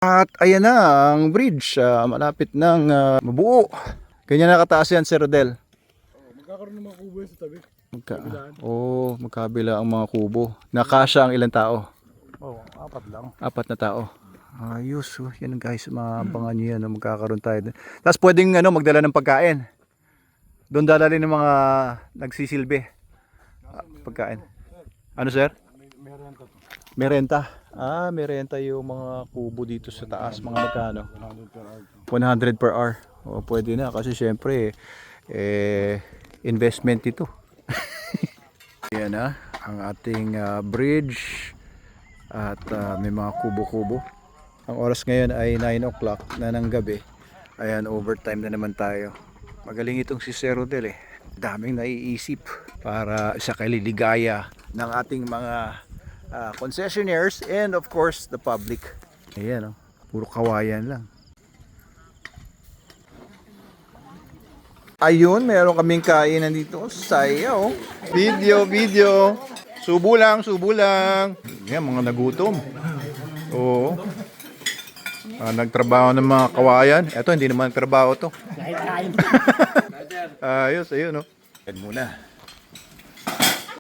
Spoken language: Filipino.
At ayan na ang bridge, malapit ng mabuo. Ganyan nakataas yan, Sir Rodel. Magkakaroon ng mga kubo sa tabi. Magkabila ang mga kubo. Nakasya ang ilang tao? Apat lang. 4 na tao. Ayos, yan guys, maabangan nyo yan, magkakaroon tayo. Tapos pwedeng magdala ng pagkain. Doon dadalhin ng mga nagsisilbi. Pagkain. Ano, sir? May renta. May renta yung mga kubo dito sa taas. Mga magkano? 100 per hour. Pwede na kasi syempre investment ito. Yan ang ating bridge. At may mga kubo-kubo. Ang oras ngayon ay 9 o'clock na ng gabi. Ayan, overtime na naman tayo. Magaling itong si Sir Rodel Daming naiisip para sa kaliligaya ng ating mga concessionaires and of course the public. Ayan, puro kawayan lang. Ayun, meron kaming kainan dito. Sayaw. Video. Subo lang. Yan, mga nagutom. Oo. Nagtrabaho ng mga kawayan. Ito, hindi naman trabaho to. Ayos, ayun, Yan muna.